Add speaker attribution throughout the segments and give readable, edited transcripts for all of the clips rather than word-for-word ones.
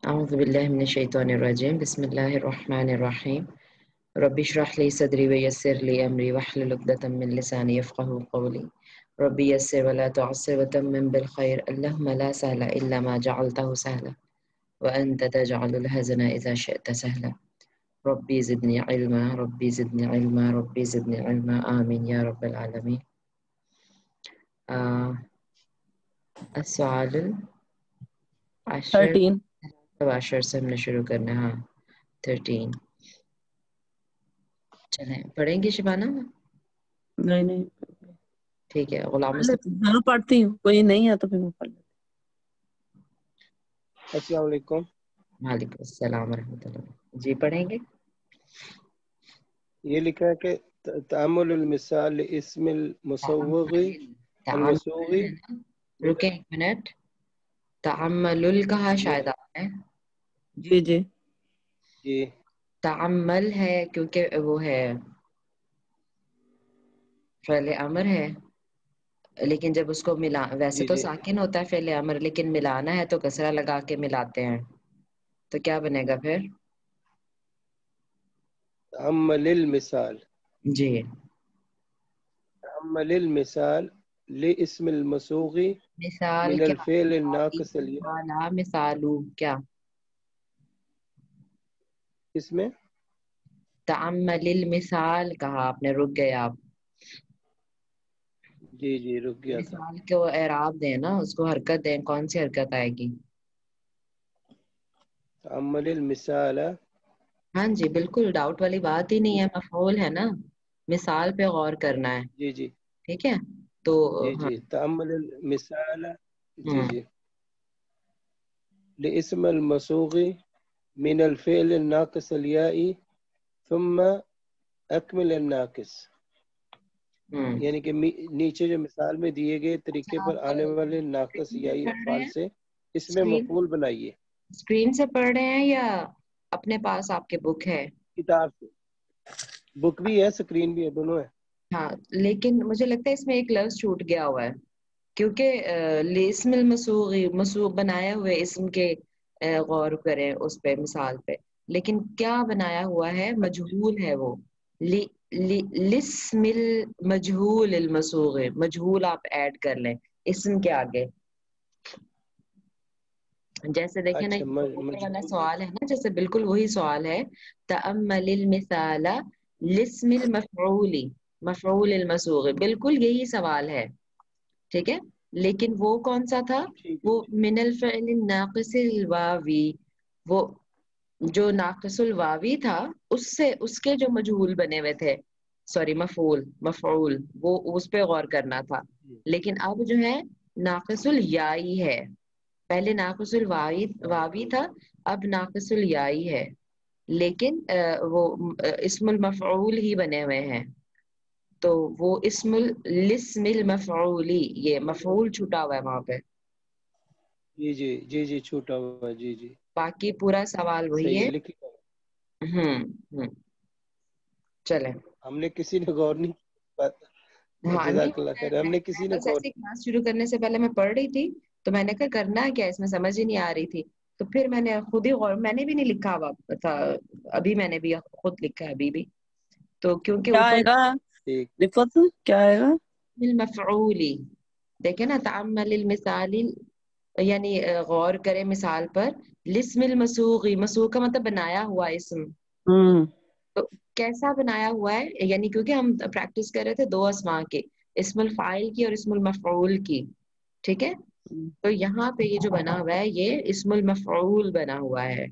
Speaker 1: أعوذ بالله من الشيطان الرجيم بسم الله الرحمن الرحيم رب اشرح لي صدري ويسر لي أمري واحلل عقدة من لساني يفقهوا قولي ربي يسر ولا تعسر وتمم بالخير اللهم لا سهل إلا ما جعلته سهلا وأنت تجعل الحزن إذا شئت سهلا ربي زدني علما ربي زدني علما ربي زدني علما آمين يا رب العالمين. السؤال العاشر
Speaker 2: 13.
Speaker 1: 10 سے ہم نے شروع کرنا ہے. ہاں 13 چلیں پڑھیں گے شبانہ.
Speaker 2: نہیں
Speaker 1: ٹھیک ہے. غلام
Speaker 2: پڑھ
Speaker 1: مسلم.
Speaker 2: لیتی ہوں. ہاں پڑھتی ہوں. کوئی نہیں ہے تو پھر میں پڑھ لیتی
Speaker 3: السلام علیکم.
Speaker 1: وعلیکم السلام ورحمۃ اللہ. جی پڑھیں گے.
Speaker 3: یہ لکھا ہے کہ تعامل المثال اسم المسوغ المسوغی.
Speaker 1: رکیں ایک منٹ. تعمل کہا شاید آپ نے.
Speaker 2: جی جی
Speaker 3: جی
Speaker 1: تعمل ہے کیونکہ وہ ہے فعل امر ہے، لیکن جب اس کو ملا ویسے
Speaker 3: جی
Speaker 1: تو
Speaker 3: جی
Speaker 1: ساکن ہوتا ہے فعل امر، لیکن ملانا ہے تو کسرہ لگا کے ملاتے ہیں. تو کیا بنے گا پھر؟
Speaker 3: تعمل المثال.
Speaker 1: جی
Speaker 3: تعمل المثال لاسم المسوغ
Speaker 1: مثال
Speaker 3: من
Speaker 1: کیا؟
Speaker 3: الفعل الناقص
Speaker 1: مثالا مثالو کیا؟
Speaker 3: اس میں
Speaker 1: تعمل المثال کہا آپ نے، رک گئے آپ.
Speaker 3: جی جی رک گیا تھا.
Speaker 1: مثال کو اعراب دیں نا، اس کو حرکت دیں. کون سی حرکت آئے گی؟
Speaker 3: تعمل المثال.
Speaker 1: ہاں جی بالکل، ڈاؤٹ والی بات ہی نہیں ہے. مفعول ہے نا، مثال پہ غور کرنا ہے.
Speaker 3: جی جی
Speaker 1: ٹھیک ہے تو
Speaker 3: جی
Speaker 1: ہاں.
Speaker 3: جی تعمل المثال. جی جی لاسم المسوغ من الفعل الناقص الياء ثم اکمل الناقص. یعنی کہ نیچے جو مثال میں دیے گئے طریقے پر آنے والے ناقص یائی افعال سے اس میں مفعول بنائیے.
Speaker 1: اسکرین سے پڑھ رہے ہیں یا اپنے پاس آپ کے بک ہے؟
Speaker 3: کتاب سے. بک بھی ہے، اسکرین بھی ہے، دونوں ہے.
Speaker 1: ہاں لیکن مجھے لگتا ہے اس میں ایک لفظ چھوٹ گیا ہوا ہے، کیونکہ لاسم المسوغ مسوغ بنایا ہوئے اسم کے غور کریں اس پہ مثال پہ، لیکن کیا بنایا ہوا ہے؟ مجہول ہے وہ. لاسم المجہول المسوغ، مجہول آپ ایڈ کر لیں اسم کے آگے. جیسے دیکھیں نا
Speaker 3: اچھا
Speaker 1: اوپر والا
Speaker 3: مجہول.
Speaker 1: سوال ہے نا، جیسے بالکل وہی سوال ہے. تأمل المثال لاسم المفعول مفعول المسوغ، بالکل یہی سوال ہے. ٹھیک ہے، لیکن وہ کون سا تھا؟
Speaker 3: ٹھیک
Speaker 1: وہ
Speaker 3: ہے.
Speaker 1: من الفعل الناقص الواوی، وہ جو ناقص الواوی تھا اس کے جو مجہول بنے ہوئے تھے، سوری مفعول وہ اس پہ غور کرنا تھا. لیکن اب جو ہے ناقص الیائی ہے. پہلے ناقص الواوی تھا، اب ناقص الیائی ہے، لیکن وہ اسم المفعول ہی بنے ہوئے ہیں. تو وہ اسم الاسم المفعولی، یہ مفعول چھوٹا ہوا ہے وہاں پہ.
Speaker 3: جی جی جی جی چھوٹا ہوا. جی جی
Speaker 1: باقی پورا سوال وہی
Speaker 3: صحیح
Speaker 1: ہے.
Speaker 3: ہے. لکھی
Speaker 1: چلیں.
Speaker 3: ہم نے کسی نے غور نہیں پاتا.
Speaker 1: ہاں نہیں،
Speaker 3: جزاک اللہ خیر. ہم نے کسی نے
Speaker 1: بس
Speaker 3: غور.
Speaker 1: ایسی کلاس شروع کرنے سے پہلے میں پڑھ رہی تھی تو میں نے کہا کرنا ہے کیا، اس میں سمجھ ہی نہیں آ رہی تھی. تو پھر میں نے خود ہی غور، میں نے بھی نہیں لکھا ہوا تھا ابھی، میں نے بھی خود لکھا ہے ابھی بھی. تو کیونکہ
Speaker 2: کیا آئے
Speaker 1: اوپر
Speaker 2: گا رفت، کیا آئے گا؟
Speaker 1: المفعولی دیکھیں نا، تعمل المثال یعنی غور کرے مثال پر. لاسم المسوغی، مسوغ کا مطلب بنایا ہوا اسم. تو کیسا بنایا ہوا ہے؟ یعنی کیونکہ ہم پریکٹس کر رہے تھے دو اسماء کے، اسم الفاعل کی اور اسم المفعول کی. ٹھیک ہے، تو یہاں پہ یہ جو بنا ہوا ہے یہ اسم المفعول بنا ہوا ہے.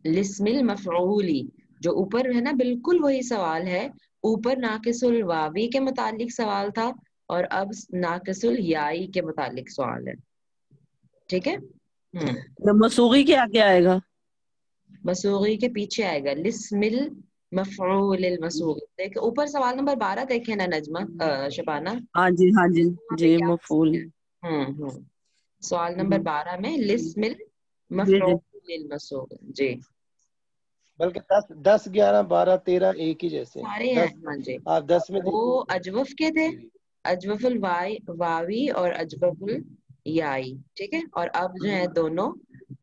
Speaker 1: لاسم المفعولی جو اوپر ہے نا، بالکل وہی سوال ہے. اوپر ناقص الواوی کے متعلق سوال تھا اور اب ناقص الیائی کے متعلق سوال ہے. ٹھیک ہے.
Speaker 2: مسوغی کے آگے آئے گا،
Speaker 1: مسوغی کے پیچھے آئے گا لاسم المفعول المسوغ. دیکھ اوپر سوال نمبر 12 دیکھیں نا نجمہ شبانہ.
Speaker 2: ہاں جی ہاں جی
Speaker 1: وہاں پہ
Speaker 2: جی
Speaker 1: کیا
Speaker 2: مفعول.
Speaker 1: سوال نمبر 12 میں لاسم
Speaker 2: جی جی
Speaker 1: المفعول المسوغ. جی
Speaker 3: بلکہ 10 11 12 13 ایک ہی جیسے ہیں.
Speaker 1: سارے ہیں.
Speaker 3: 10
Speaker 1: ہاں جی،
Speaker 3: آپ 10 میں
Speaker 1: وہ
Speaker 3: دیکھیں.
Speaker 1: اجوف کے تھے،
Speaker 3: جی
Speaker 1: اجوف الواوی اور اجوف الیائی. ٹھیک ہے، اور اب جو ہے دونوں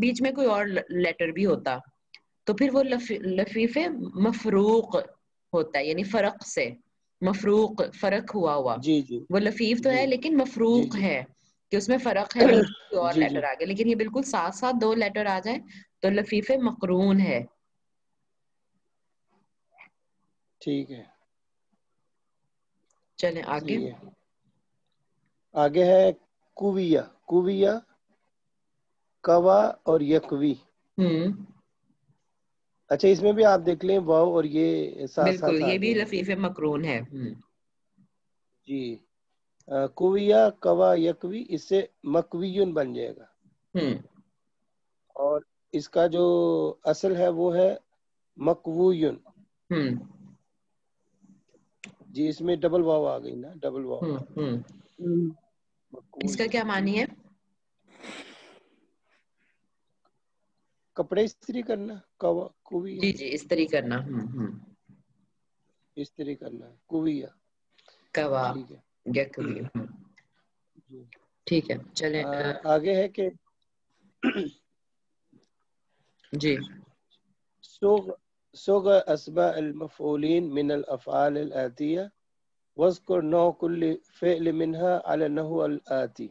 Speaker 1: بیچ میں کوئی اور لیٹر بھی ہوتا تو پھر وہ لفیف مفروق ہوتا ہے، یعنی فرق سے مفروق، فرق ہوا
Speaker 3: جی جی
Speaker 1: وہ لفیف تو
Speaker 3: جی
Speaker 1: ہے لیکن
Speaker 3: جی
Speaker 1: مفروق
Speaker 3: جی
Speaker 1: ہے کہ اس میں فرق ہے، بیچ میں کوئی اور
Speaker 3: جی
Speaker 1: لیٹر
Speaker 3: جی
Speaker 1: آ گیا، لیکن یہ بالکل ساتھ ساتھ دو لیٹر آ جائیں تو لفیف مقرون ہے.
Speaker 3: ٹھیک ہے،
Speaker 1: چلیں آگے.
Speaker 3: صحیح ہے. آگے ہے کویہ. کویہ کوا اور یکوی. اچھا اس میں بھی آپ دیکھ لیں واو اور یہ ساتھ
Speaker 1: بالکل
Speaker 3: ساتھ آ
Speaker 1: یہ بھی
Speaker 3: گئے ہیں.
Speaker 1: لفیف مقرون ہے.
Speaker 3: جی کویہ کوا یکوی، اس سے مکویون بن جائے گا. اور اس کا جو اصل ہے وہ ہے مکویون. جی اس میں ڈبل واو آ گئی نا، ڈبل واو.
Speaker 1: اس کا کیا معنی ہے؟
Speaker 3: کپڑے استری کرنا. کوا کویہ
Speaker 1: جی جی استری کرنا.
Speaker 3: استری کرنا کویہ.
Speaker 1: کوا
Speaker 3: ٹھیک ہے
Speaker 1: یکوی.
Speaker 3: جی.
Speaker 1: ٹھیک ہے چلیں.
Speaker 3: آگے ہے کہ
Speaker 1: جی
Speaker 3: سوغ اسماء المفعولین من الافعال الآتیہ واذکر نوع کل فعل منها على النحو الآتی.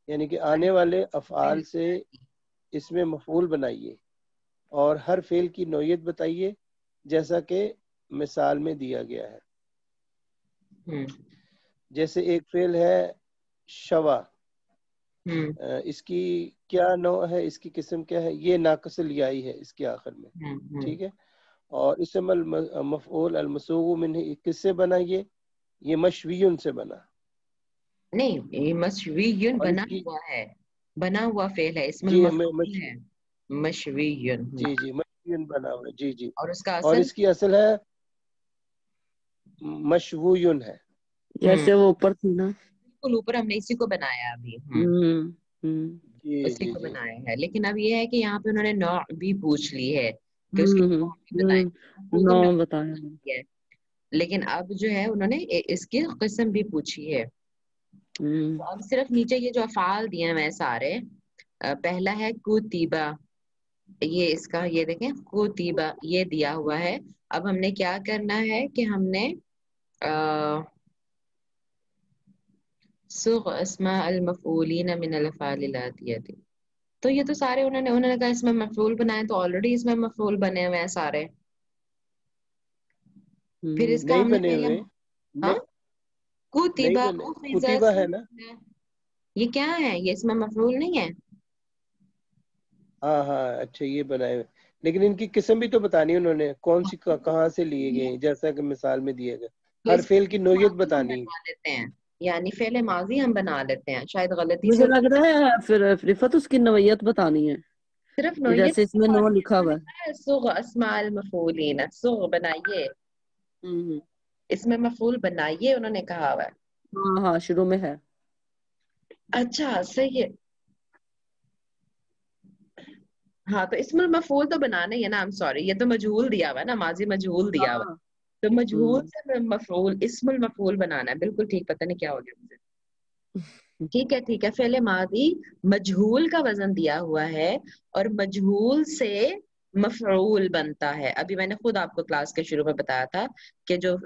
Speaker 3: یعنی کہ آنے والے افعال سے اس میں مفعول بنائیے اور ہر فعل کی نوعیت بتائیے جیسا کہ مثال میں دیا گیا ہے. جیسے ایک فعل ہے شوا، اس کی کیا نوع ہے، اس کی قسم کیا ہے؟ یہ ناقص الیائی ہے اس کے آخر میں. ٹھیک ہے. اور اسم المفعول المسوغ منہ کس سے بنا؟ یہ مشویون سے بنا.
Speaker 1: نہیں یہ مشویون
Speaker 3: اور
Speaker 1: بنا
Speaker 3: اس کی
Speaker 1: ہوا ہے، بنا ہوا فعل ہے، اسم
Speaker 3: جی
Speaker 1: المفعول ہے مشویون.
Speaker 3: جی جی مشویون بنا ہوا ہے. جی جی.
Speaker 1: اور اس کا
Speaker 3: اور
Speaker 1: اصل
Speaker 3: اس کی اصل ہے مشویون ہے.
Speaker 2: جیسے وہ اوپر تھی نا.
Speaker 1: بالکل اوپر ہم نے اسی کو بنایا ابھی.
Speaker 3: جی
Speaker 1: اسی
Speaker 3: جی
Speaker 1: کو
Speaker 3: جی
Speaker 1: بنایا ہے، لیکن اب یہ ہے کہ یہاں پہ انہوں نے نوع بھی پوچھ لی ہے کہ اس کی نوع بھی بتائیں.
Speaker 2: نو بتایا.
Speaker 1: لیکن اب جو ہے انہوں نے اس کی قسم بھی پوچھی ہے. اب صرف نیچے یہ جو افعال دیے ہیں سارے، پہلا ہے کوتیبہ، یہ اس کا یہ دیکھیں کوتیبہ یہ دیا ہوا ہے. اب ہم نے کیا کرنا ہے کہ ہم نے صغ اسماء المفعولین من الافعال الآتیہ، تو یہ تو سارے انہوں نے کہا اس میں مفعول بنائے، تو آلریڈی اس میں مفعول بنے ہوئے ہیں سارے. پھر اس کا
Speaker 3: نہیں
Speaker 1: ہم نے
Speaker 3: بنے
Speaker 1: پہلے
Speaker 3: ہوئے.
Speaker 1: ہاں
Speaker 3: نہیں
Speaker 1: کوتیبہ
Speaker 3: بنے. کتیبہ ہے نا.
Speaker 1: یہ کیا ہے؟ یہ اس میں مفعول نہیں ہے.
Speaker 3: ہاں ہاں اچھا یہ بنائے ہوئے، لیکن ان کی قسم بھی تو بتانی انہوں نے، کون سی کہاں سے لیے گئے، جیسا کہ مثال میں دیے گئے.
Speaker 1: تو
Speaker 3: ہر
Speaker 1: اس
Speaker 3: فعل کی نوعیت
Speaker 1: ماضی ہم
Speaker 3: بتانی.
Speaker 1: بنوا لیتے ہیں، یعنی فعل ماضی ہم بنا لیتے ہیں، شاید غلطی سے
Speaker 2: مجھے لگ رہا ہے پھر رفت اس کی نوعیت بتانی ہے
Speaker 1: صرف
Speaker 2: کہ
Speaker 1: نوعیت
Speaker 2: جیسے اس میں نو لکھا ہوا ہے.
Speaker 1: صغ اسماء المفعولین، صغ بنائیے، اس میں مفعول بنائیے انہوں نے کہا ہوا ہے.
Speaker 2: ہاں ہاں شروع میں ہے.
Speaker 1: اچھا صحیح ہے. ہاں تو اسم المفعول تو بنانا ہی ہے نا. I'm sorry یہ تو مجہول دیا ہوا ہے نا، ماضی مجہول دیا ہوا ہے،
Speaker 2: ہاں
Speaker 1: تو مجہول سے مفعول اسم المفعول بنانا ہے. بالکل ٹھیک، پتہ نہیں کیا ہو گیا مجھے. ٹھیک ہے ٹھیک ہے. فعل ماضی مجہول کا وزن دیا ہوا ہے اور مجہول سے مفعول بنتا ہے. ابھی میں نے خود آپ کو کلاس کے شروع میں بتایا تھا کہ جو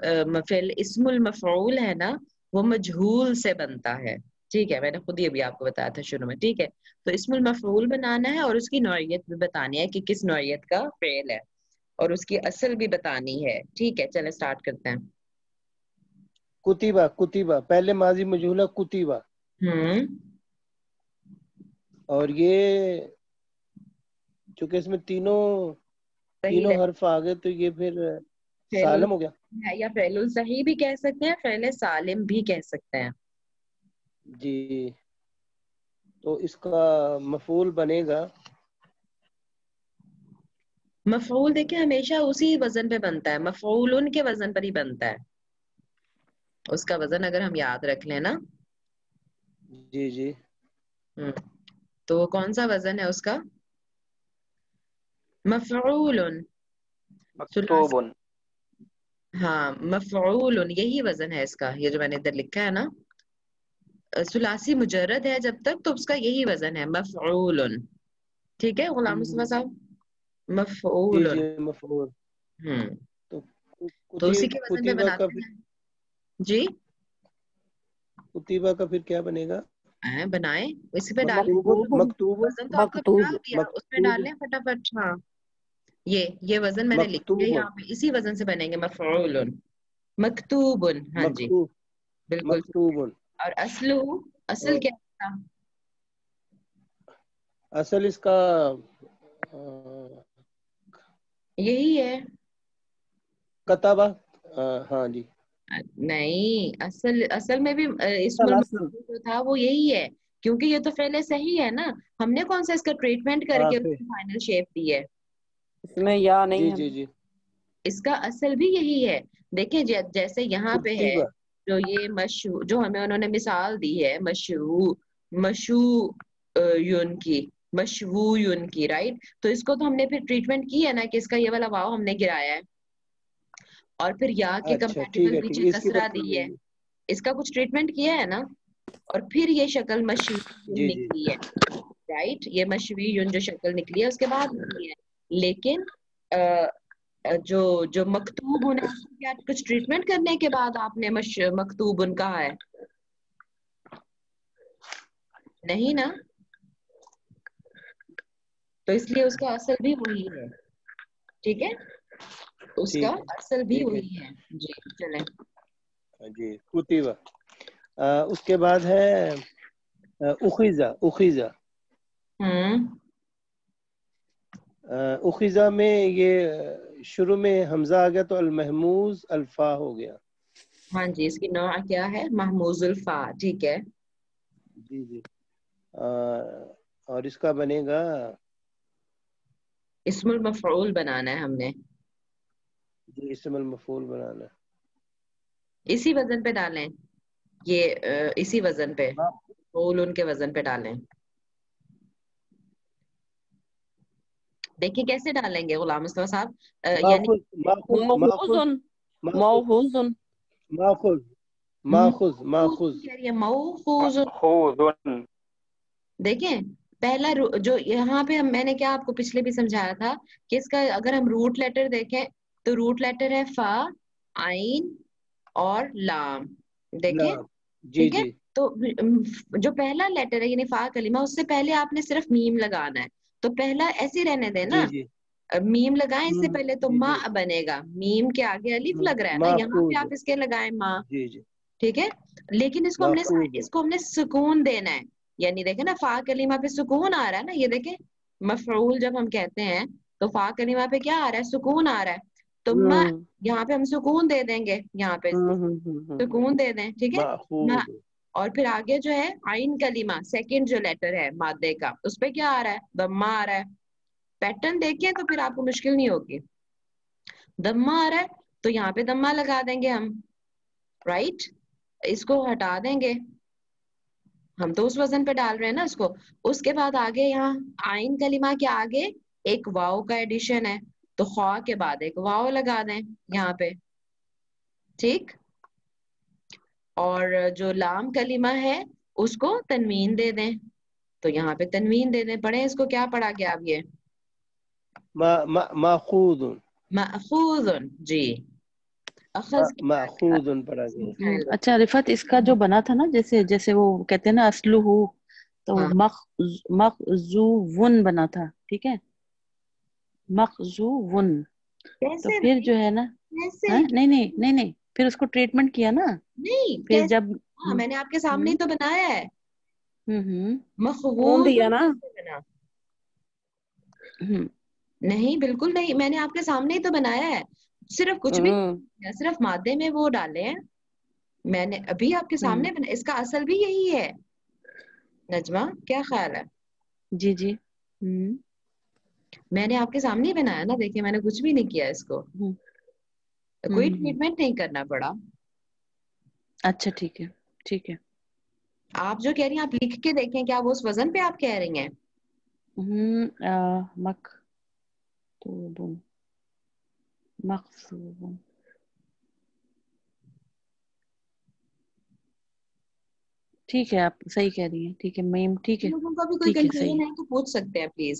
Speaker 1: فعل اسم المفعول ہے نا وہ مجہول سے بنتا ہے. ٹھیک ہے، میں نے خود ہی ابھی آپ کو بتایا تھا شروع میں. ٹھیک ہے، تو اسم المفعول بنانا ہے اور اس کی نوعیت بھی بتانی ہے کہ کس نوعیت کا فعل ہے اور اس کی اصل بھی بتانی ہے. ٹھیک ہے چلیں سٹارٹ کرتے ہیں.
Speaker 3: کتیبہ. کتیبہ پہلے ماضی مجہولہ کتیبہ. اور یہ چونکہ اس میں تینوں حرف آ گئے تو یہ پھر
Speaker 1: فعل
Speaker 3: سالم ہو گیا.
Speaker 1: ہے یا فعل الصحیح بھی کہہ سکتے ہیں، فعل سالم بھی کہہ سکتے ہیں.
Speaker 3: جی تو اس کا مفعول بنے گا،
Speaker 1: مفعول دیکھیں ہمیشہ اسی وزن پہ بنتا ہے، مفعول ان کے وزن پر ہی بنتا ہے. اس کا وزن اگر ہم یاد رکھ لیں نا.
Speaker 3: جی جی
Speaker 1: تو کون سا وزن ہے اس کا؟ مفعول.
Speaker 4: مکتوب.
Speaker 1: ہاں مفعول یہی وزن ہے اس کا. یہ جو میں نے ادھر لکھا ہے نا ثلاثی مجرد ہے جب تک تو اس کا یہی وزن ہے مفعول. ٹھیک ہے غلام مصطفیٰ صاحب
Speaker 3: جی
Speaker 1: مفعول
Speaker 3: جی مفعول. تو
Speaker 1: تو اسی کے وزن پہ
Speaker 3: کتیبہ کا
Speaker 1: بناتے ہیں جی
Speaker 3: کتیبہ کا پھر کیا بنے گا؟
Speaker 1: بنائیں اسی پہ ڈالیں
Speaker 3: مکتوب
Speaker 1: وزن تو آپ کا بتا دیا اس پہ
Speaker 3: مکتوب
Speaker 1: ڈالیں فٹافٹ. ہاں یہ وزن میں نے لکھ دیا
Speaker 3: مکتوب
Speaker 1: یہاں پہ اسی وزن سے بنیں گے مفعول مکتوب. ہاں جی
Speaker 3: مکتوب
Speaker 1: بالکل.
Speaker 3: مکتوب.
Speaker 1: اور اصل کیا تھا؟
Speaker 3: اصل اس کا
Speaker 1: یہی ہے
Speaker 3: کتابہ. ہاں جی
Speaker 1: نہیں اصل میں بھی اسم المفعول جو تھا وہ یہی ہے کیونکہ یہ تو فعل صحیح ہے نا. ہم نے کون سا اس کا ٹریٹمنٹ کر کے فائنل شیپ دی ہے؟
Speaker 2: اس میں یا
Speaker 3: جی
Speaker 2: نہیں ہے.
Speaker 3: جی جی
Speaker 1: اس کا اصل بھی یہی ہے. دیکھیں جیسے یہاں پہ ہے
Speaker 3: کتیبہ.
Speaker 1: جو یہ مشو جو ہمیں انہوں نے مثال دی ہے مشوو یون کی رائٹ. تو اس کو تو ہم نے پھر ٹریٹمنٹ کی ہے نا کہ اس کا یہ والا واو ہم نے گرایا ہے اور پھر یا کے
Speaker 3: اچھا ٹھیک
Speaker 1: کمپیٹیبل
Speaker 3: ہے ٹھیک
Speaker 1: پیچھے
Speaker 3: ہے اس کی
Speaker 1: کسرہ دی
Speaker 3: تفصیل
Speaker 1: ہے.
Speaker 3: نہیں.
Speaker 1: اس کا کچھ ٹریٹمنٹ کیا ہے نا اور پھر یہ شکل مشوی
Speaker 3: جی جی
Speaker 1: نکلی ہے رائٹ. یہ مشوی یون جو شکل نکلی ہے اس کے بعد نکلی ہے. لیکن جو مکتوب ہونا ہے اس کو کیا کچھ ٹریٹمنٹ کرنے کے بعد آپ نے مکتوب ان کہا ہے؟ نہیں نا. تو اس لیے اس کا اصل بھی وہی ہے. ٹھیک ہے اس کا
Speaker 3: ٹھیک ہے
Speaker 1: اصل بھی
Speaker 3: ٹھیک ہے
Speaker 1: وہی ہے. جی چلیں
Speaker 3: جی کتیبہ. اس کے بعد ہے اخیزہ. اخیزہ میں یہ شروع میں حمزہ آ گیا تو المحموز الفا ہو گیا.
Speaker 1: ہاں جی اس کی نوع کیا ہے؟ محموز الفا. ٹھیک ہے
Speaker 3: جی جی اور اس کا بنے گا
Speaker 1: اسم المفعول بنانا ہے ہم نے.
Speaker 3: جی اسم المفعول بنانا.
Speaker 1: اسی وزن پہ ڈالیں یہ اسی وزن پہ مفعول ان کے وزن پہ ڈالیں. دیکھیں کیسے ڈالیں گے غلام مصطفیٰ صاحب. یعنی
Speaker 3: ماخوذ
Speaker 1: کہہ رہی ہے موخوذ.
Speaker 4: مأخوذ.
Speaker 1: دیکھیں پہلا جو یہاں پہ میں نے کیا آپ کو پچھلے بھی سمجھایا تھا کہ اس کا اگر ہم روٹ لیٹر دیکھیں تو روٹ لیٹر ہے فا عین اور لام. دیکھیں
Speaker 3: جی
Speaker 1: ٹھیک ہے.
Speaker 3: جی
Speaker 1: تو جو پہلا لیٹر ہے یعنی فا کلمہ اس سے پہلے آپ نے صرف میم لگانا ہے. تو پہلا ایسے رہنے دیں نا
Speaker 3: جی جی
Speaker 1: میم لگائیں اس سے پہلے تو
Speaker 3: جی
Speaker 1: ماں
Speaker 3: جی
Speaker 1: بنے گا. میم کے آگے الف لگ رہا ہے نا یہاں پہ
Speaker 3: ماخوذ.
Speaker 1: آپ اس کے لگائیں ماں.
Speaker 3: جی جی
Speaker 1: ٹھیک ہے لیکن اس
Speaker 3: ماخوذ.
Speaker 1: کو ہم نے سکون دینا ہے. یعنی دیکھیں نا فا کلمہ پہ سکون آ رہا ہے نا. یہ دیکھیں مفعول جب ہم کہتے ہیں تو فا کلمہ پہ کیا آ رہا ہے؟ سکون آ رہا ہے. تو یہاں پہ ہم سکون دے دیں گے. یہاں پہ سکون دے دیں. ٹھیک ہے
Speaker 3: ماخوذ.
Speaker 1: اور پھر آگے جو ہے عین کلمہ سیکنڈ جو لیٹر ہے مادے کا اس پہ کیا آ رہا ہے؟ ضمہ آ رہا ہے. پیٹرن دیکھیں تو پھر آپ کو مشکل نہیں ہوگی. ضمہ آ رہا ہے تو یہاں پہ ضمہ لگا دیں گے ہم رائٹ. اس کو ہٹا دیں گے ہم تو اس وزن پہ ڈال رہے ہیں نا اس کو. اس کے بعد آگے یہاں عین کلمہ کے آگے ایک واو کا ایڈیشن ہے تو خوا کے بعد ایک واو لگا دیں یہاں پہ. ٹھیک اور جو لام کلمہ ہے اس کو تنوین دے دیں تو یہاں پہ تنوین دے دیں. پڑھیں اس کو کیا پڑھا گیا اب یہ
Speaker 3: ماخوذ.
Speaker 1: مأخوذ. جی اخذ کی
Speaker 3: ماخوذ پڑھا گیا.
Speaker 2: اچھا رفعت اس کا جو بنا تھا نا جیسے وہ کہتے ہیں نا اسلو تو
Speaker 1: ہاں
Speaker 2: مخزوون بنا تھا. ٹھیک ہے مخزوون. تو
Speaker 1: کیسے
Speaker 2: پھر جو ہے نا
Speaker 1: کیسے
Speaker 2: نہیں پھر اس کو ٹریٹمنٹ کیا نا
Speaker 1: نہیں
Speaker 2: پھر
Speaker 1: کیسے.
Speaker 2: جب
Speaker 1: ہاں میں نے آپ کے سامنے ہی تو بنایا ہے
Speaker 2: کون
Speaker 1: مخوض
Speaker 2: دیا نا
Speaker 1: بنا. نہیں بالکل نہیں میں نے آپ کے سامنے ہی تو بنایا ہے. صرف کچھ بھی صرف مادے میں وہ ڈالے ہیں میں نے ابھی آپ کے سامنے بنا. اس کا اصل بھی یہی ہے. نجمہ کیا خیال ہے؟
Speaker 2: جی جی
Speaker 1: میں نے آپ کے سامنے ہی بنایا نا. دیکھیں میں نے کچھ بھی نہیں کیا اس کو. کوئی ٹریٹمنٹ نہیں کرنا پڑا.
Speaker 2: اچھا ٹھیک ہے ٹھیک ہے.
Speaker 1: آپ جو کہہ رہی ہیں آپ لکھ کے دیکھیں کیا وہ اس وزن پہ آپ کہہ رہی ہیں؟
Speaker 2: مخصوب ٹھیک ہے آپ صحیح کہہ رہی ہیں. ٹھیک ہے میم ٹھیک ہے
Speaker 1: لوگوں کا بھی کوئی
Speaker 2: ٹھیک ہے صحیح
Speaker 1: کنفیوژن ہے تو پوچھ سکتے ہیں پلیز.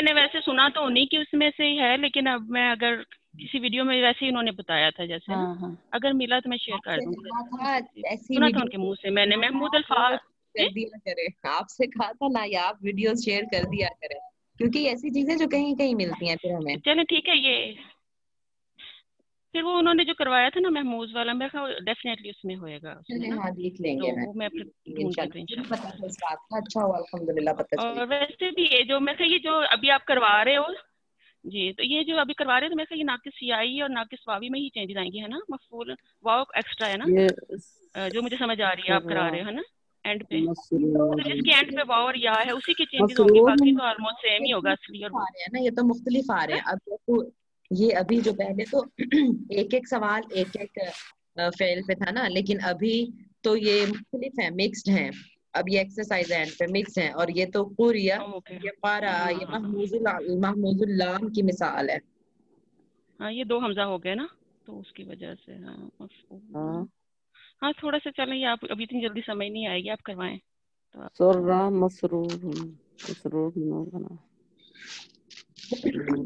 Speaker 5: میں نے ویسے سنا تو انہیں کی اس میں سے ہی ہے، لیکن اب میں اگر کسی ویڈیو میں ویسے ہی انہوں نے بتایا تھا جیسے نا، اگر ملا تو میں شیئر کر دوں گی. سنا تھا ان کے منہ سے میں نے، محمود الفا
Speaker 1: کر دیا کرے، آپ سے کہا تھا نا یا آپ ویڈیوز شیئر کر دیا کرے، کیونکہ ایسی چیزیں جو کہیں کہیں ملتی ہیں پھر ہمیں.
Speaker 5: چلیں ٹھیک ہے. یہ پھر وہ انہوں نے جو کروایا تھا نا محمود والا، میں ڈیفینیٹلی اس میں ہوئے گا.
Speaker 1: ہاں دیکھ لیں گے،
Speaker 5: وہ میں پھر ڈھونڈ کے تو انشاءاللہ.
Speaker 1: پتا تھا اس بات کا، اچھا ہوا الحمدللہ پتہ چل.
Speaker 5: اور ویسے بھی یہ جو میں یہ جو ابھی آپ کروا رہے ہو جی، تو یہ جو ابھی کروا رہے ہیں تو میں یہ ناقص سیائی اور ناقص واوی میں ہی چینجز آئیں گے، ہے نا؟ مفعول واو ایکسٹرا ہے نا، جو مجھے سمجھ آ رہی ہے آپ کرا رہے ہو نا اینڈ پہ، تو جس کے اینڈ پہ واو اور یا ہے اسی کی چینجز ہوں گی، باقی تو آلموسٹ سیم ہی ہوگا اصلی. اور
Speaker 1: آ رہے ہیں نا، یہ تو مختلف آ رہے ہیں. اب دیکھو یہ ابھی جو پہلے تو ایک ایک سوال ایک ایک فعل پہ تھا نا، لیکن ابھی تو یہ مختلف ہیں، مکسڈ ہیں. اب یہ ایکسرسائز اینڈ پہ مکس ہیں، اور یہ تو قریا، یہ قارا، یہ محمود اللام کی مثال ہے.
Speaker 5: ہاں یہ 2 حمزہ ہو گئے نا، تو اس کی وجہ سے ہاں تھوڑا سا چلیں. یہ آپ ابھی اتنی جلدی سمجھ نہیں آئے گی، آپ کروائیں.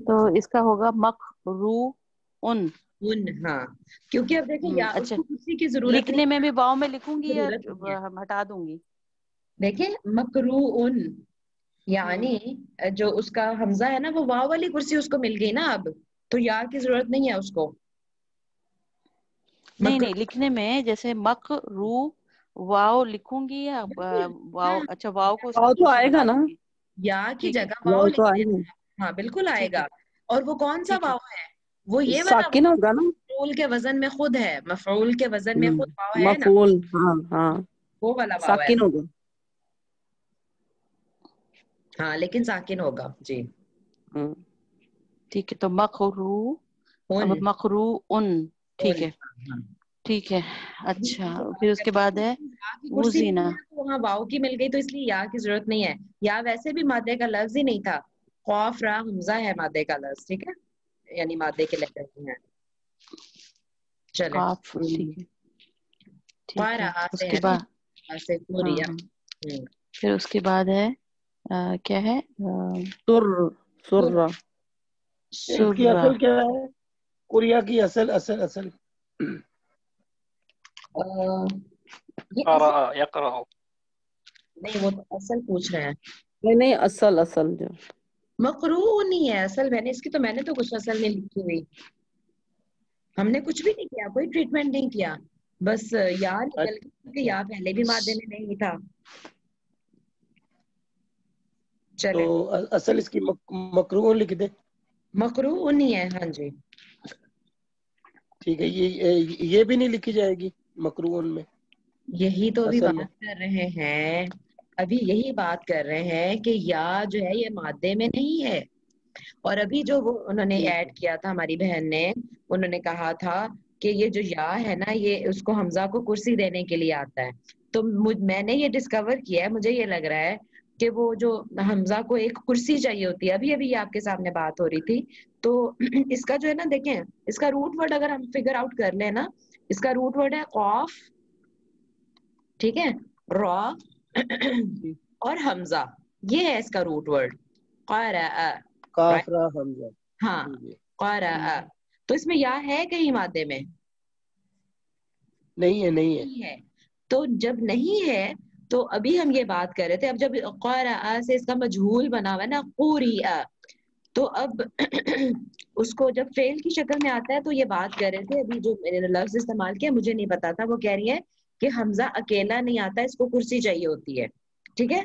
Speaker 2: تو اس کا ہوگا مقروءن.
Speaker 1: ہاں کیونکہ اب دیکھیں یا
Speaker 2: اچھا
Speaker 1: کسی کی ضرورت
Speaker 2: لکھنے میں بھی واو میں لکھوں گی یا ہٹا دوں گی؟
Speaker 1: دیکھیں مقروءن یعنی جو اس کا حمزہ ہے نا وہ واو والی کرسی اس کو مل گئی نا، اب تو یا کی ضرورت نہیں ہے اس کو.
Speaker 2: نہیں لکھنے میں جیسے مقروء واو لکھوں گی یا واو؟ اچھا واو کو
Speaker 6: تو آئے گا نا،
Speaker 1: یا کی جگہ واو لکھ دینا. ہاں بالکل آئے گا. اور وہ کون سا واو ہے؟ وہ یہ والا
Speaker 6: ساکن ہوگا نا،
Speaker 1: مفعول کے وزن میں خود ہے، مفعول کے وزن میں خود واو ہے نا،
Speaker 6: مفعول. ہاں ہاں
Speaker 1: وہ والا واو ہے.
Speaker 6: ساکن ہوگا.
Speaker 1: ہاں لیکن ساکن ہوگا. جی
Speaker 2: ٹھیک ہے. تو مقروءن ٹھیک ہے ٹھیک ہے. اچھا پھر اس کے بعد ہے وزینا.
Speaker 1: وہاں واو کی مل گئی تو اس لیے یا کی ضرورت نہیں ہے. یا ویسے بھی مادے کا لفظ ہی نہیں تھا، قاف را حمزہ ہے مادے کا لفظ. ٹھیک ہے، یعنی مادے کے لیٹر ہیں. چلیں
Speaker 2: اس کے بعد پھر اس کے بعد ہے کیا ہے؟
Speaker 3: اس کی اصل کیا ہے؟ کوریا کی اصل
Speaker 1: نہیں وہ تو اصل پوچھ رہے ہیں.
Speaker 6: نہیں اصل جو
Speaker 1: مقروء نہیں ہے اصل. میں نے تو کچھ اصل نہیں لکھی ہوئی. ہم نے کچھ بھی نہیں کیا، کوئی ٹریٹمنٹ نہیں کیا، بس یا نکل کے یا پہلے بھی مادے میں نہیں تھا.
Speaker 3: تو اصل اس کی مقروء لکھ دے.
Speaker 1: مقروء نہیں ہے. ہاں جی
Speaker 3: ٹھیک ہے. یہ بھی نہیں لکھی جائے گی مقروء میں.
Speaker 1: یہی تو ابھی بات کر رہے ہیں، ابھی یہی بات کر رہے ہیں کہ یا جو ہے یہ مادے میں نہیں ہے. اور ابھی جو وہ انہوں نے ایڈ کیا تھا ہماری بہن نے، انہوں نے کہا تھا کہ یہ جو یا ہے نا یہ اس کو حمزہ کو کرسی دینے کے لیے آتا ہے. تو میں نے یہ ڈسکور کیا ہے، مجھے یہ لگ رہا ہے کہ وہ جو حمزہ کو ایک کرسی چاہیے ہوتی ہے. ابھی یہ آپ کے سامنے بات ہو رہی تھی. تو اس کا جو ہے نا دیکھیں، اس کا روٹ ورڈ اگر ہم فگر آؤٹ کر لیں نا، اس کا روٹ ورڈ ہے قاف، ٹھیک ہے، را اور حمزہ. یہ ہے اس کا روٹ ورڈ قارا.
Speaker 3: قاف را حمزہ.
Speaker 1: ہاں قارا. تو اس میں یا ہے کہیں مادے میں؟
Speaker 3: نہیں ہے.
Speaker 1: تو جب نہیں ہے تو ابھی ہم یہ بات کر رہے تھے، اب جب قارا سے اس کا مجہول بنا ہوا ہے نا قوریا، تو اب اس کو جب فعل کی شکل میں آتا ہے تو یہ بات کر رہے تھے ابھی جو میں نے لفظ استعمال کیا مجھے نہیں پتا تھا. وہ کہہ رہی ہے کہ حمزہ اکیلا نہیں آتا، اس کو کرسی چاہیے ہوتی ہے. ٹھیک ہے،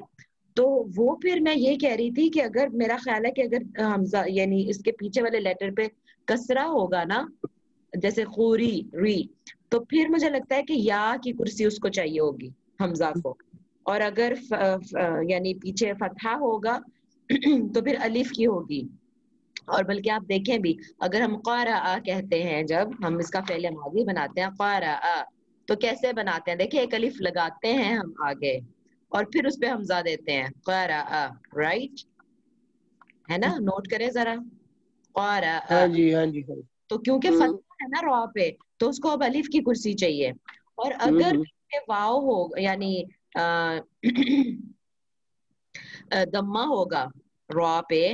Speaker 1: تو وہ پھر میں یہ کہہ رہی تھی کہ اگر میرا خیال ہے کہ اگر حمزہ یعنی اس کے پیچھے والے لیٹر پہ کسرہ ہوگا نا، جیسے خوری ری، تو پھر مجھے لگتا ہے کہ یا کی کرسی اس کو چاہیے ہوگی حمزہ کو. اور اگر یعنی پیچھے فتحہ ہوگا تو پھر الف کی ہوگی. اور بلکہ آپ دیکھیں بھی اگر ہم قارا کہتے ہیں، جب ہم اس کا فعل ماضی بناتے ہیں قارا، تو کیسے بناتے ہیں؟ دیکھیں ایک الف لگاتے ہیں ہم آگے اور پھر اس پہ حمزہ دیتے ہیں قارا. رائٹ ہے نا؟ نوٹ کریں ذرا قارا.
Speaker 3: ہاں جی.
Speaker 1: تو کیونکہ فتح ہے نا را پہ تو اس کو اب الف کی کرسی چاہیے. اور اگر واو ہو یعنی دمہ ہوگا را پہ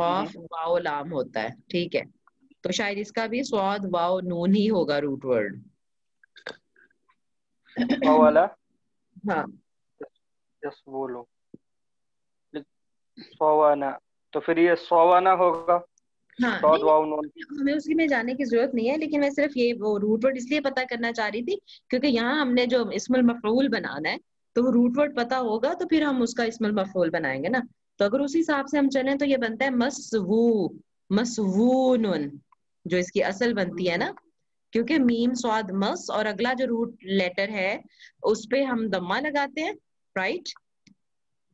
Speaker 1: قاف واو لام ہوتا ہے, ٹھیک ہے, تو شاید اس کا بھی سواد واو نون ہی ہوگا روٹ ورڈ.
Speaker 4: والا
Speaker 1: ہاں
Speaker 4: یس بولو سوانا, تو پھر یہ سوانا ہوگا.
Speaker 1: ہاں,
Speaker 4: سعود
Speaker 1: نہیں
Speaker 4: واو نون.
Speaker 1: ہمیں اس میں جانے کی ضرورت نہیں ہے, لیکن میں صرف یہ وہ روٹ ورڈ اس لیے پتا کرنا چاہ رہی تھی کیونکہ یہاں ہم نے جو اسم المفعول بنانا ہے تو وہ روٹ ورڈ پتا ہوگا تو پھر ہم اس کا اسم المفعول بنائیں گے نا. تو اگر اسی حساب سے ہم چلیں تو یہ بنتا ہے مسوون, جو اس کی اصل بنتی ہے نا, کیونکہ میم سواد مس اور اگلا جو روٹ لیٹر ہے اس پہ ہم دمہ لگاتے ہیں, رائٹ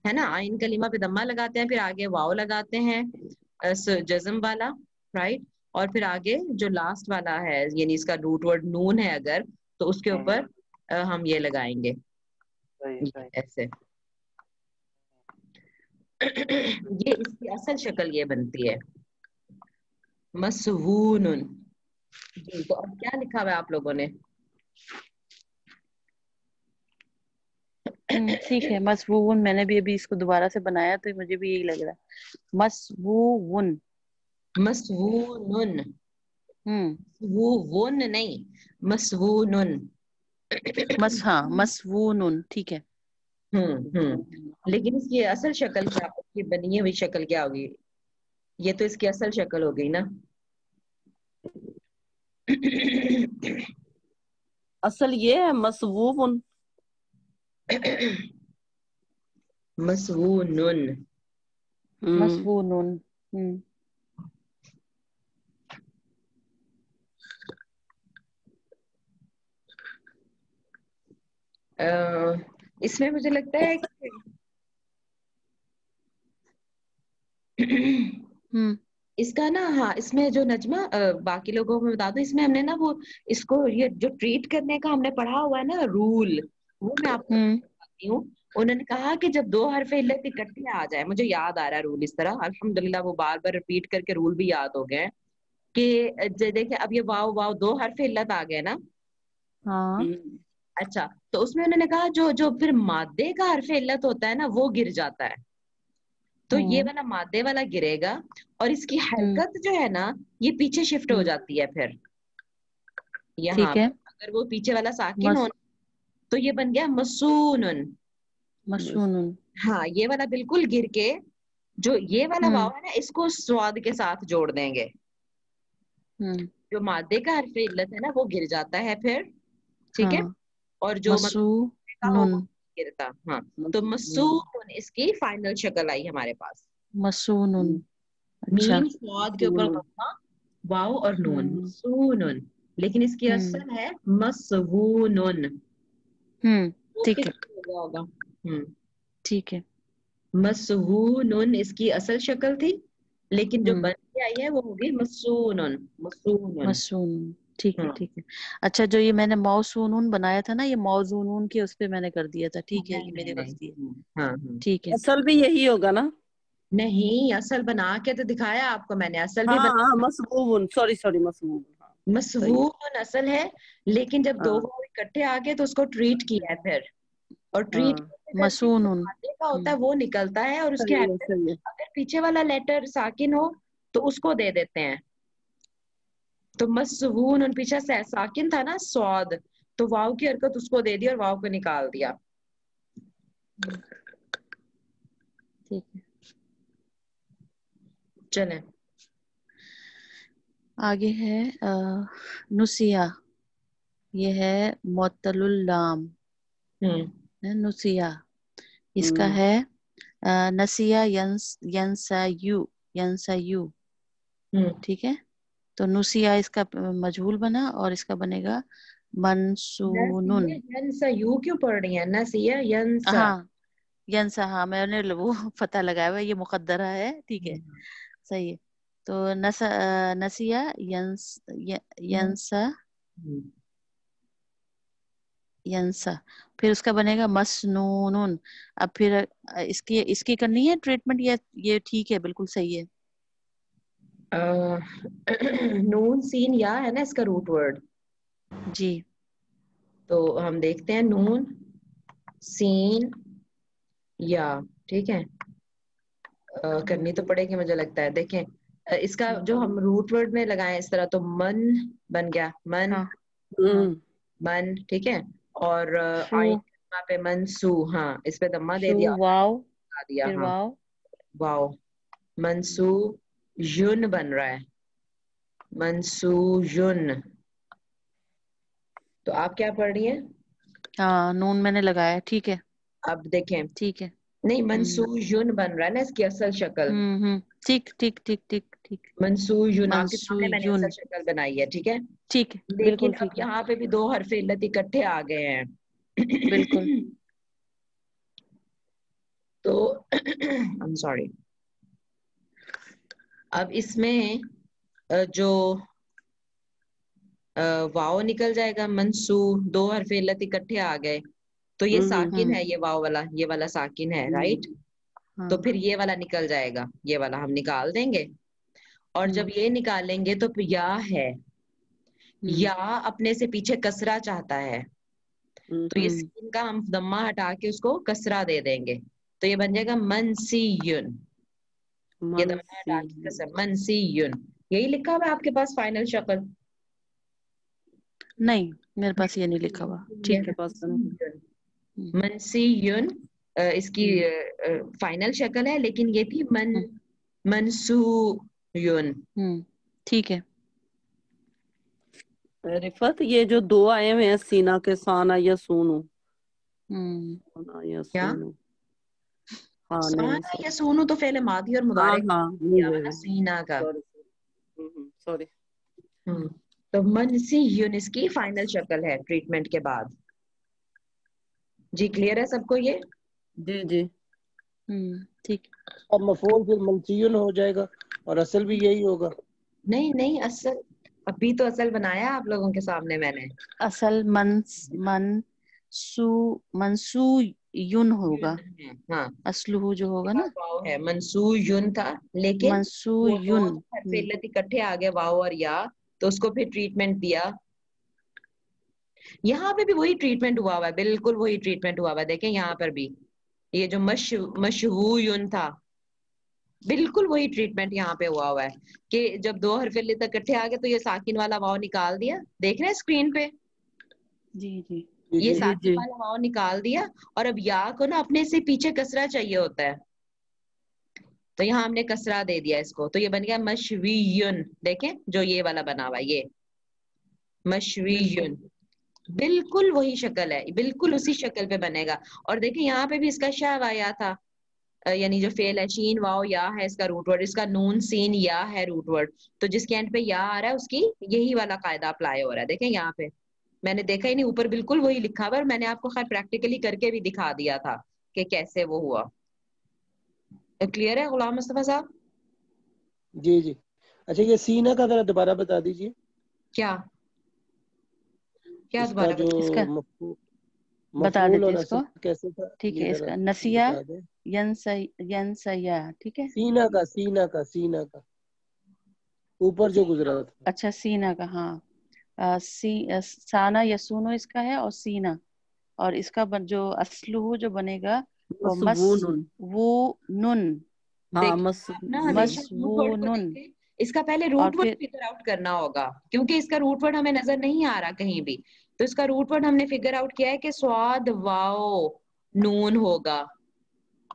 Speaker 1: ہے نا, آئین کلمہ پہ دمہ لگاتے ہیں, پھر آگے واو لگاتے ہیں جزم والا, رائٹ, اور پھر آگے جو لاسٹ والا ہے یعنی اس کا روٹ ورڈ نون ہے اگر تو اس کے اوپر ہم یہ لگائیں گے ایسے. یہ اس کی اصل شکل یہ بنتی ہے مسوون. جی, تو اب کیا لکھا ہوا ہے آپ لوگوں نے؟
Speaker 2: ٹھیک ہے, مسوون میں نے بھی ابھی اس کو دوبارہ سے بنایا تو مجھے بھی یہی لگ رہا ہے, مسوون.
Speaker 1: مسوون, مسوون نہیں, مسوون.
Speaker 2: ہاں مسوون, ٹھیک ہے.
Speaker 1: لیکن اس کی اصل شکل کیا, اس کی بنی ہوئی شکل کیا ہوگی؟ یہ تو اس کی اصل شکل ہو گئی نا.
Speaker 6: اصل یہ ہے مسوون.
Speaker 1: مسوون.
Speaker 2: مسوون.
Speaker 1: اس میں مجھے لگتا ہے اس کا نا, ہاں اس میں جو نجمہ باقی لوگوں کو بتا دوں, اس میں ہم نے نا وہ اس کو یہ جو ٹریٹ کرنے کا ہم نے پڑھا ہوا ہے نا رول, وہ میں آپ کو بتاتی ہوں. انہوں نے کہا کہ جب دو حرف علت اکٹھے آ جائے, مجھے یاد آ رہا ہے رول اس طرح, الحمدللہ وہ بار بار ریپیٹ کر کے رول بھی یاد ہو گئے کہ دیکھیں اب یہ واو واو دو حرف علت آ گئے نا.
Speaker 2: ہاں
Speaker 1: اچھا, تو اس میں انہوں نے کہا جو پھر مادے کا حرف علت ہوتا ہے نا وہ گر جاتا ہے, تو یہ والا مادے والا گرے گا اور اس کی حرکت جو ہے نا یہ پیچھے شفٹ ہو جاتی ہے پھر یہاں
Speaker 2: ٹھیک ہے.
Speaker 1: اگر وہ پیچھے والا ساکن ہو تو یہ بن گیا مسونن.
Speaker 2: مسونن.
Speaker 1: ہاں, یہ والا بالکل گر کے جو یہ والا واو ہے نا اس کو سواد کے ساتھ جوڑ دیں گے. جو مادے کا حرف علت ہے نا وہ گر جاتا ہے پھر, ٹھیک ہے, اور جو
Speaker 2: مسونن.
Speaker 1: گرتا. ہاں, تو مسون اس کی فائنل شکل آئی ہمارے پاس.
Speaker 2: مسونن. اچھا,
Speaker 1: میم سواد کے اوپر واو اور نون, مسونن. لیکن اس کی اصل ہے مسوونن.
Speaker 2: ٹھیک ہے,
Speaker 1: ہوگا.
Speaker 2: ٹھیک ہے.
Speaker 1: مسوونن اس کی اصل شکل تھی, لیکن جو بن کے آئی ہے وہ ہوگی مسونن.
Speaker 2: مسون. ٹھیک ہے, ٹھیک ہے. اچھا, جو یہ میں نے موسونون بنایا تھا نا, یہ موزونون کے اس پہ میں نے کر دیا تھا. ٹھیک ہے, یہ میری غلطی ہے.
Speaker 1: ہاں
Speaker 2: ٹھیک ہے.
Speaker 6: اصل بھی یہی ہوگا نا؟
Speaker 1: نہیں, اصل بنا کے تو دکھایا آپ کو میں نے, اصل بھی
Speaker 6: مسوون, سوری مسوون.
Speaker 1: مسوون اصل ہے, لیکن جب دو واو اکٹھے آ گئے تو اس کو ٹریٹ کیا ہے پھر, اور ٹریٹ
Speaker 2: مسونن
Speaker 1: کا ہوتا ہے وہ نکلتا ہے, اور اس کے اگر پیچھے والا لیٹر ساکن ہو تو اس کو دے دیتے ہیں. تو مسوون ان پیچھے سے ساکن تھا نا سواد, تو واو کی حرکت اس کو دے دی اور واو کو نکال دیا.
Speaker 2: ٹھیک ہے,
Speaker 1: چلیں
Speaker 2: آگے ہے نسیہ. یہ ہے معطل اللام. نسیہ اس کا ہے نسیہ ینسیو. ٹھیک ہے, تو نسیہ اس کا مجہول بنا اور اس کا بنے گا منسونن.
Speaker 1: یو کیوں پڑھ رہی ہیں نسیہ ینسا؟
Speaker 2: ہاں ینسا, ہاں میں نے وہ پتہ لگایا ہوا, یہ مقدرہ ہے. ٹھیک ہے, صحیح ہے. تو نسیہ ینسا, پھر اس کا بنے گا مسنونن. اب پھر اس کی کرنی ہے ٹریٹمنٹ, یہ ٹھیک ہے, بالکل صحیح ہے.
Speaker 1: نون سین یا ہے نا اس کا روٹ ورڈ.
Speaker 2: جی,
Speaker 1: تو ہم دیکھتے ہیں نون سین یا, ٹھیک ہے. کرنی تو پڑے گی مجھے لگتا ہے. دیکھیں اس کا جو ہم روٹ ورڈ میں لگائیں اس طرح تو من بن گیا, من من, ٹھیک ہے. اور آئین پہ منسو, ہاں اس پہ دمہ دے دیا,
Speaker 2: واو
Speaker 1: دیا,
Speaker 2: پھر
Speaker 1: ہاں
Speaker 2: واو
Speaker 1: واو. منسو یون بن رہا ہے, منسو یون. تو آپ کیا پڑھ رہی ہیں؟
Speaker 2: ہاں نون میں نے لگایا, ٹھیک ہے
Speaker 1: اب دیکھیں
Speaker 2: ٹھیک ہے.
Speaker 1: نہیں منسوجن بن رہا ہے نا اس کی اصل شکل.
Speaker 2: ٹھیک ٹھیک ٹھیک ٹھیک ٹھیک.
Speaker 1: منسوجن آپ کے سامنے میں نے
Speaker 2: منسوجن
Speaker 1: اصل شکل بنائی ہے, ٹھیک ہے.
Speaker 2: ٹھیک ہے
Speaker 1: لیکن
Speaker 2: بالکل
Speaker 1: اب
Speaker 2: ٹھیک ہے
Speaker 1: یہاں پہ بھی دو حرف علت اکٹھے آ گئے ہیں.
Speaker 2: بالکل.
Speaker 1: تو I'm sorry. اب اس میں جو واو نکل جائے گا, منسو دو حرف علت اکٹھے آ گئے تو یہ ساکن ہے, یہ واو والا, یہ والا ساکن ہے, رائٹ. تو پھر یہ والا نکل جائے گا, یہ والا ہم نکال دیں گے. اور جب یہ نکالیں گے تو یا ہے, یا اپنے سے پیچھے کسرہ چاہتا ہے تو یہ سین کا ہم دمہ ہٹا کے اس کو کسرہ دے دیں گے تو یہ بن جائے گا منسیون. یہ دمہ ہٹا کے کسرہ منسیون. یہی لکھا ہوا ہے آپ کے پاس فائنل شکل؟
Speaker 2: نہیں میرے پاس یہ نہیں لکھا ہوا. ٹھیک ہے
Speaker 1: منسیون اس کی فائنل شکل ہے, لیکن یہ تھی منسویون.
Speaker 2: ٹھیک ہے.
Speaker 6: رفت یہ جو دو آئے ہوئے ہیں سینا کے, سانا یا سونو, یا
Speaker 1: کیا
Speaker 6: سونو, ہاں
Speaker 1: سانا یا سونو تو فعل ماضی اور
Speaker 6: ہاں
Speaker 1: مضارع
Speaker 6: ہاں
Speaker 1: سینا کا.
Speaker 6: سوری.
Speaker 1: تو منسیون اس کی فائنل شکل ہے ٹریٹمنٹ کے بعد. جی کلیئر ہے سب کو یہ؟
Speaker 6: جی جی
Speaker 2: ٹھیک.
Speaker 3: اب مفعول پھر منسیون ہو جائے گا اور اصل بھی یہی ہوگا.
Speaker 1: نہیں نہیں, اصل ابھی تو اصل بنایا آپ لوگوں کے سامنے میں نے.
Speaker 2: اصل منسویون ہوگا,
Speaker 1: ہاں
Speaker 2: اصلہ جو ہوگا نا
Speaker 1: ہے منسویون تھا, لیکن وہ دو
Speaker 2: منسویون.
Speaker 1: حرف علت اکٹھے آگے واو اور یا تو اس کو پھر ٹریٹمنٹ دیا. یہاں پہ بھی وہی ٹریٹمنٹ ہوا ہوا ہے, بالکل وہی ٹریٹمنٹ ہوا ہوا ہے. دیکھیں یہاں پر بھی یہ جو مشہویون تھا بالکل وہی ٹریٹمنٹ یہاں پہ ہوا ہوا ہے کہ جب دو حرف علت اکٹھے آ گئے تو یہ ساکن والا واو نکال دیا. دیکھ رہے ہیں اسکرین پہ
Speaker 2: جی جی
Speaker 1: یہ ساکن والا واو نکال دیا, اور اب یا کو نا اپنے سے پیچھے کسرہ چاہیے ہوتا ہے تو یہاں ہم نے کسرہ دے دیا اس کو, تو یہ بن گیا مشویون. دیکھیں جو یہ والا بنا ہوا ہے یہ مشویون, بالکل وہی شکل ہے, بالکل اسی شکل پہ بنے گا. اور دیکھیں یہاں پہ بھی اس کا شا وایا تھا, یعنی جو فعل ہے شین واو یا ہے اس کا روٹ ورڈ, اس کا نون سین یا ہے روٹ ورڈ, تو جس کے اینڈ پہ یا آ رہا ہے اس کی یہی والا قاعدہ اپلائی ہو رہا ہے. دیکھیں یہاں پہ میں نے دیکھا ہی نہیں, اوپر بالکل وہی لکھا ہوا, اور میں نے آپ کو خیر پریکٹیکلی کر کے بھی دکھا دیا تھا کہ کیسے وہ ہوا. کلیئر ہے غلام مصطفیٰ صاحب؟
Speaker 3: جی جی. اچھا یہ سینا کا ذرا دوبارہ بتا دیجیے.
Speaker 1: کیا کیا
Speaker 3: اس کا
Speaker 1: دوبارہ
Speaker 3: جو
Speaker 2: اس کا بتا
Speaker 3: مفعول
Speaker 2: دیتے
Speaker 3: اور
Speaker 2: اس کو.
Speaker 3: اصل کیسے تھا
Speaker 2: ٹھیک
Speaker 3: یہ
Speaker 2: ہے, اس
Speaker 3: ذرا
Speaker 2: کا نسیہ
Speaker 3: بتا دیں.
Speaker 2: ینسیا, ٹھیک ہے.
Speaker 3: سینا کا اوپر جو گزرا تھا.
Speaker 2: اچھا سینا کا, ہاں سانا یسونو اس کا ہے, اور سینا, اور اس کا جو اسلوہ جو بنے گا وہ مسوونن. مسوونن.
Speaker 1: اس کا پہلے
Speaker 2: اور
Speaker 1: روٹ ورڈ
Speaker 2: پھر
Speaker 1: فگر آؤٹ کرنا ہوگا کیونکہ اس کا روٹ ورڈ ہمیں نظر نہیں آ رہا کہیں بھی. تو اس کا روٹ ورڈ ہم نے فگر آؤٹ کیا ہے کہ سواد واو نون ہوگا.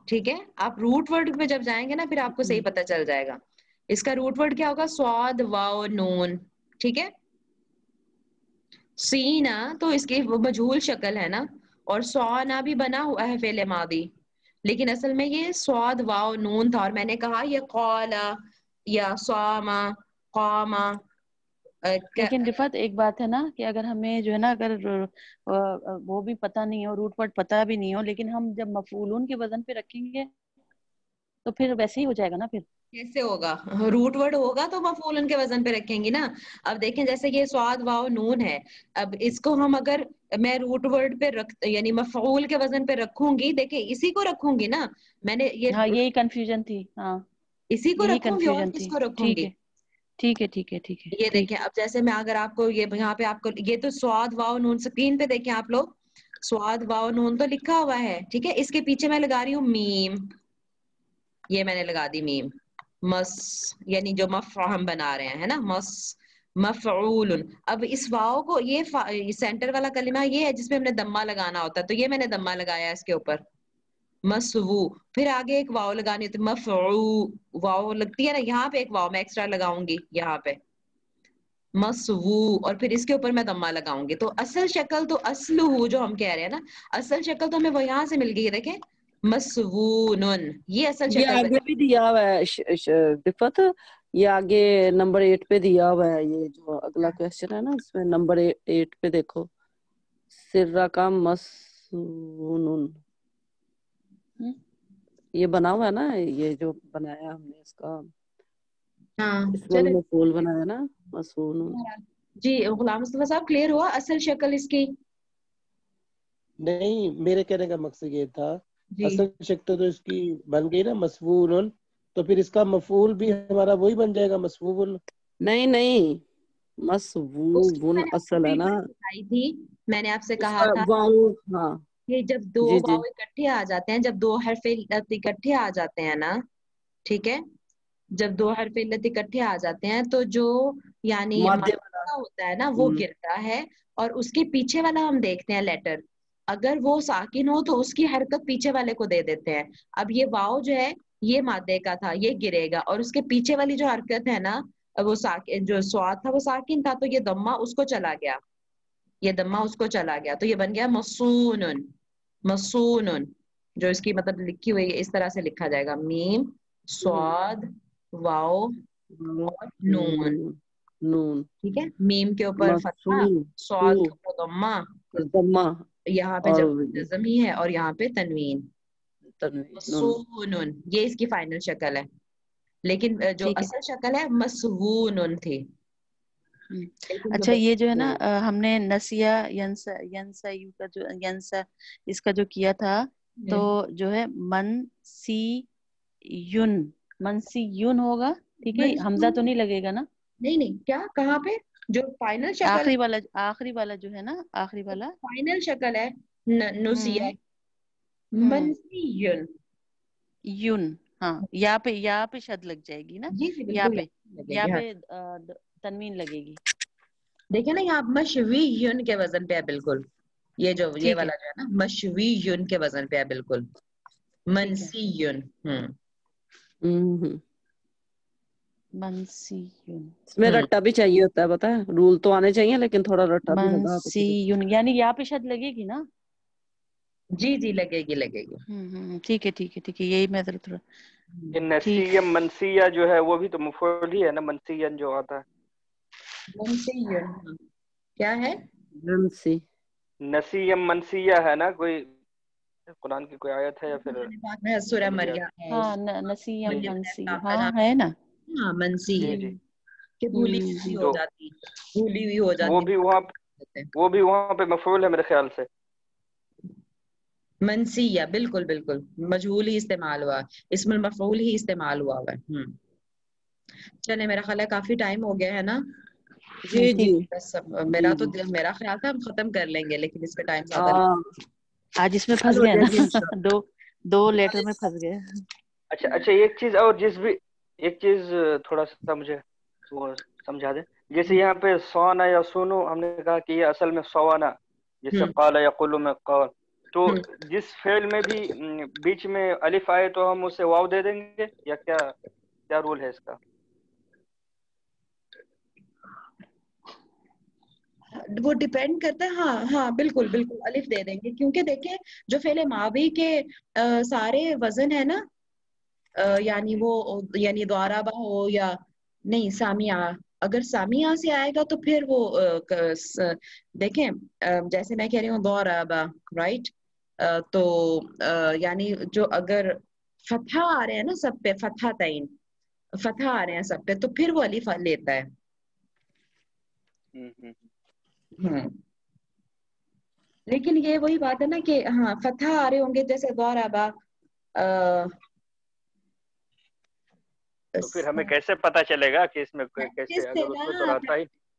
Speaker 1: ٹھیک ہے, آپ روٹ ورڈ پہ جب جائیں گے نا پھر آپ کو صحیح پتہ چل جائے گا. اس کا روٹ ورڈ کیا ہوگا, سواد واو نون. ٹھیک ہے, سینا تو اس کی مجہول شکل ہے نا, اور سوانا بھی بنا ہوا ہے فعل ماضی, لیکن اصل میں یہ سواد واو نون تھا. اور میں نے کہا یہ قالا یا صاما قاما.
Speaker 2: لیکن رفت ایک بات ہے نا کہ اگر ہمیں جو ہے نا اگر وہ بھی پتہ نہیں ہو, روٹ ورڈ پتہ بھی نہیں ہو, لیکن ہم جب مفعولون کے وزن پہ رکھیں گے تو پھر ویسے ہی ہو جائے گا نا. پھر
Speaker 1: کیسے ہوگا, روٹ ورڈ ہوگا تو مفعولن کے وزن پہ رکھیں گی نا. اب دیکھیں جیسے یہ سواد واو نون ہے, اب اس کو ہم اگر میں روٹ ورڈ پہ یعنی مفعول کے وزن پہ رکھوں گی, دیکھیں اسی کو رکھوں گی نا میں نے, یہ
Speaker 2: ہاں یہی کنفیوژن تھی. ہاں
Speaker 1: اسی کو
Speaker 2: یہی
Speaker 1: رکھوں گی اور
Speaker 2: کنفیوژن
Speaker 1: کس
Speaker 2: تھی.
Speaker 1: کو رکھوں
Speaker 2: ٹھیک
Speaker 1: گی.
Speaker 2: ہے ٹھیک ہے ٹھیک ہے ٹھیک ہے.
Speaker 1: یہ دیکھیں اب جیسے میں اگر آپ کو یہاں پہ آپ کو یہ تو سواد واو نون اسکرین پہ دیکھیں آپ لوگ, سواد واو نون تو لکھا ہوا ہے, ٹھیک ہے. اس کے پیچھے میں لگا رہی ہوں میم, یہ میں نے لگا دی میم. مس یعنی جو ہم بنا رہے ہیں نا مس مفعول. اب اس واؤ کو یہ سینٹر والا کلمہ یہ ہے جس میں ہم نے دمہ لگانا ہوتا ہے تو یہ میں نے دمہ لگایا اس کے اوپر مسوو. پھر آگے ایک واؤ لگانی ہوتی ہے مفعو. واؤ لگتی ہے نا یہاں پہ ایک واؤ میں ایکسٹرا لگاؤں گی یہاں پہ مسوو اور پھر اس کے اوپر میں دمہ لگاؤں گی. تو اصل شکل تو اصلہ جو ہم کہہ رہے ہیں نا اصل شکل تو ہمیں وہ یہاں سے مل گئی ہے. دیکھیں مسوونن یہ اصل
Speaker 6: یہ
Speaker 1: شکل
Speaker 6: آگے بھی دیا ہوا ہے رفت, یہ آگے نمبر 8 پہ دیا ہوا ہے. یہ جو اگلا کوشچن ہے نا اس میں نمبر 8 پہ دیکھو سرہ کا مسونن یہ بنا ہوا ہے نا, یہ جو بنایا ہم نے اس کا اسم مفعول بنایا نا مسونن.
Speaker 1: جی غلام مصطفیٰ صاحب کلیئر ہوا اصل شکل اس کی؟
Speaker 3: نہیں میرے کہنے کا مقصد یہ تھا
Speaker 1: جی.
Speaker 3: اصل شکل تو اس کی بن گئی نا مسوون, تو پھر اس کا مفعول بھی ہمارا وہی بن جائے گا مسوون.
Speaker 6: نہیں مسوون اصل ہے نا.
Speaker 1: میں نے آپ سے کہا تھا
Speaker 6: ہاں
Speaker 1: کہ جب دو
Speaker 6: جی
Speaker 1: واو اکٹھے آ جاتے ہیں, جب دو حرف علت اکٹھے آ جاتے ہیں نا, ٹھیک ہے, جب دو حرف علت اکٹھے آ جاتے ہیں تو جو یعنی
Speaker 6: مادے
Speaker 1: مادہ ہوتا ہے نا وہ گرتا ہے اور اس کے پیچھے والا ہم دیکھتے ہیں لیٹر, اگر وہ ساکن ہو تو اس کی حرکت پیچھے والے کو دے دیتے ہیں. اب یہ واؤ جو ہے یہ مادے کا تھا, یہ گرے گا اور اس کے پیچھے والی جو حرکت ہے نا وہ ساکن, جو سواد تھا وہ ساکن تھا تو یہ دمہ اس کو چلا گیا, یہ دمہ اس کو چلا گیا تو یہ بن گیا مسونن. مسونن جو اس کی مطلب لکھی ہوئی اس طرح سے لکھا جائے گا میم سواد واؤ اور نون.
Speaker 6: نون
Speaker 1: ٹھیک ہے, میم کے اوپر فتحہ, سواد کے اوپر
Speaker 6: ضمہ,
Speaker 1: یہاں پہ جزم ہی ہے اور یہاں پہ تنوین. مسونن یہ اس کی فائنل شکل ہے, لیکن جو اصل شکل ہے مسوونن تھی.
Speaker 2: اچھا یہ جو ہے نا ہم نے نسیہ ینسا کا جو ینسا اس کا جو کیا تھا تو جو ہے منسی یون ہوگا, ٹھیک ہے, حمزہ تو نہیں لگے گا نا؟
Speaker 1: نہیں کیا کہاں پہ جو فائنل شکل
Speaker 2: آخری والا جو ہے نا آخری والا
Speaker 1: فائنل شکل ہے نسیہ منسی یون.
Speaker 2: ہاں یا پہ شد لگ جائے گی نا, یا پہ تنوین لگے گی.
Speaker 1: دیکھیں نا یہاں مشوی یون کے وزن پہ ہے بالکل, یہ جو یہ والا جو ہے نا مشوی یون کے وزن پہ ہے بالکل منسی یون.
Speaker 2: منسی یون
Speaker 6: اس میں رٹا بھی چاہیے ہوتا ہے, پتہ ہے, رول تو آنے چاہیے لیکن تھوڑا رٹا بھی لگا.
Speaker 2: منسی یون یعنی یا پہ شد لگے گی نا؟
Speaker 1: جی لگے گی.
Speaker 2: ٹھیک ہے یہی میں تھوڑا
Speaker 4: نسیم منسیہ جو ہے وہ بھی تو مفعول ہی ہے نا, منسین جو آتا ہے
Speaker 1: منسیہ کیا ہے
Speaker 4: نسیم منسیہ ہے نا, کوئی قرآن کی کوئی آیت ہے یا پھر
Speaker 1: سورہ مریم؟
Speaker 2: ہاں نسیم منسیہ ہاں ہے نا.
Speaker 1: ہاں منسیہ کہ بھولی ہوئی ہو جاتی,
Speaker 4: وہ بھی وہاں پہ مفعول ہے میرے خیال سے.
Speaker 1: منسیہ بالکل مجہول ہی استعمال ہوا, اسم المفعول ہی استعمال ہوا ہے. چلے میرا خیال ہے کافی ٹائم ہو گیا ہے نا.
Speaker 6: جی
Speaker 1: بس میرا خیال تھا ہم ختم کر لیں گے لیکن اس پہ ٹائم زیادہ
Speaker 2: آج اس میں پھنس گیا نا, دو لیٹر میں پھنس گیا.
Speaker 4: اچھا ایک چیز اور ایک چیز تھوڑا سا مجھے وہ سمجھا دیں. جیسے یہاں پہ سوانا یا سونو ہم نے کہا کہ یہ اصل میں سوانا, جیسے قال یقول میں قال, تو جس فعل میں بھی بیچ میں الف آئے تو ہم اسے واو دے دیں گے یا کیا رول ہے اس کا؟
Speaker 1: وہ ڈیپینڈ کرتا ہے. ہاں بالکل الف دے دیں گے, کیونکہ دیکھیں جو فعل ماضی کے سارے وزن ہے نا, یعنی وہ یعنی ضربہ ہو یا نہیں سامعہ, اگر سامعہ سے آئے گا تو پھر وہ دیکھیں جیسے میں کہہ رہی ہوں ضربہ رائٹ, تو یعنی جو اگر فتحہ آ رہے ہیں نا سب پہ, فتحہ آ رہے ہیں سب پہ, تو پھر وہ الف لیتا ہے. لیکن یہ وہی بات ہے نا کہ ہاں فتح آ رہے ہوں گے جیسے ضربہ,
Speaker 4: تو پھر ہمیں کیسے پتا چلے گا کہ اس میں کیسے, اگر اس میں تو رہتا ہی